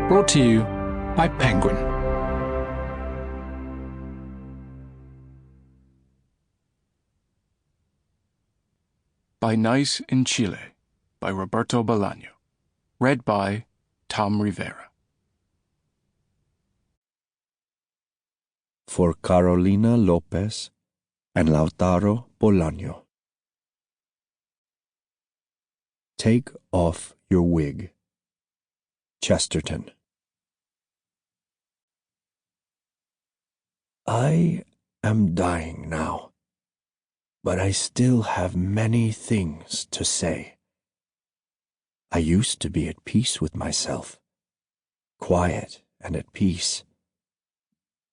Brought to you by Penguin. By Night in Chile, by Roberto Bolaño. Read by Thom Rivera. For Carolina Lopez and Lautaro Bolaño. Take off your wig. Chesterton. I am dying now, but I still have many things to say. I used to be at peace with myself, quiet and at peace,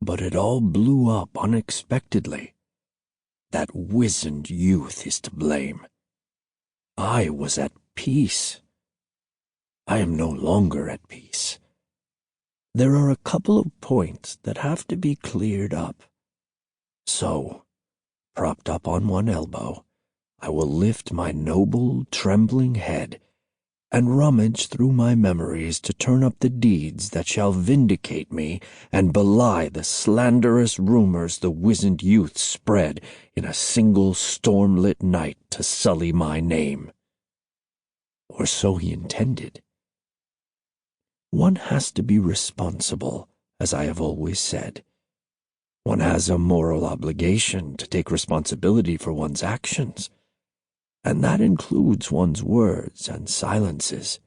but it all blew up unexpectedly. That wizened youth is to blame. I was at peace. I am no longer at peace. There are a couple of points that have to be cleared up. So, propped up on one elbow, I will lift my noble, trembling head and rummage through my memories to turn up the deeds that shall vindicate me and belie the slanderous rumors the wizened youth spread in a single storm-lit night to sully my name. Or so he intended. One has to be responsible, as I have always said. One has a moral obligation to take responsibility for one's actions, and that includes one's words and silences.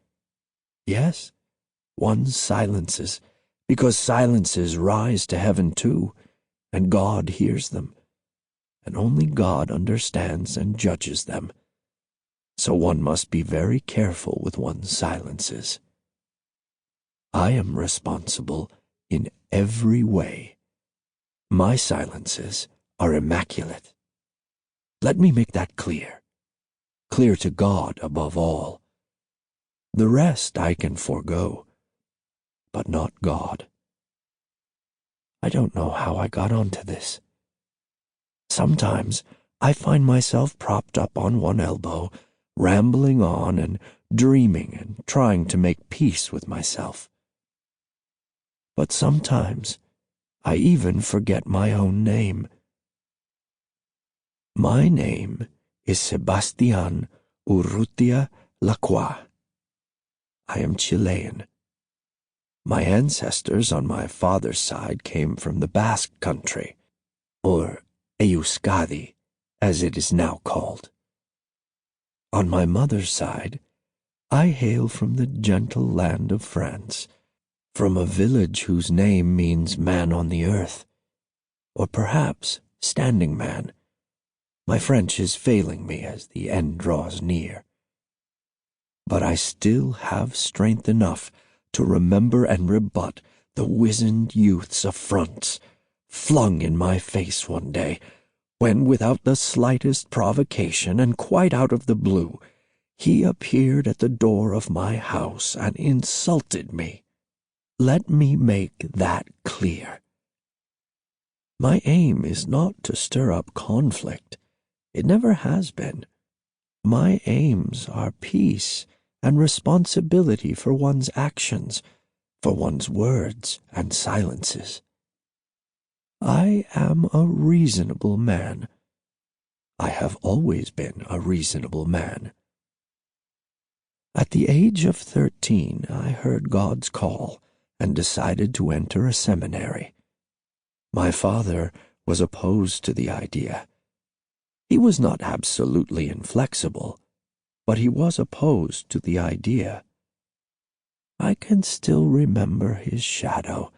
Yes, one's silences, because silences rise to heaven too, and God hears them, and only God understands and judges them. So one must be very careful with one's silences. I am responsible in every way. My silences are immaculate. Let me make that clear. Clear to God above all. The rest I can forego, but not God. I don't know how I got onto this. Sometimes I find myself propped up on one elbow, rambling on and dreaming and trying to make peace with myself. But sometimes I even forget my own name. My name is Sebastian Urrutia Lacroix. I am Chilean. My ancestors on my father's side came from the Basque country, or Euskadi, as it is now called. On my mother's side, I hail from the gentle land of France, from a village whose name means man on the earth, or perhaps standing man. My French is failing me as the end draws near. But I still have strength enough to remember and rebut the wizened youth's affronts flung in my face one day, when without the slightest provocation and quite out of the blue, he appeared at the door of my house and insulted me. Let me make that clear. My aim is not to stir up conflict. It never has been. My aims are peace and responsibility for one's actions, for one's words and silences. I am a reasonable man. I have always been a reasonable man. At the age of 13, I heard God's call and decided to enter a seminary. My father was opposed to the idea. He was not absolutely inflexible, but he was opposed to the idea. I can still remember his shadow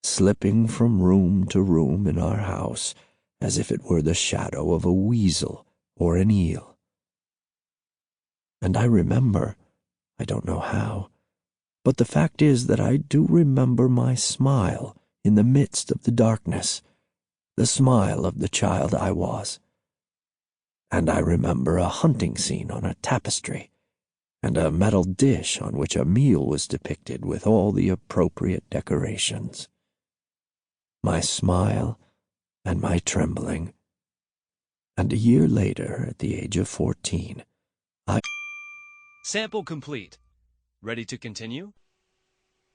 slipping from room to room in our house as if it were the shadow of a weasel or an eel. And I remember, I don't know how, but the fact is that I do remember my smile in the midst of the darkness, the smile of the child I was. And I remember a hunting scene on a tapestry, and a metal dish on which a meal was depicted with all the appropriate decorations. My smile and my trembling. And a year later, at the age of 14, Sample complete. Ready to continue?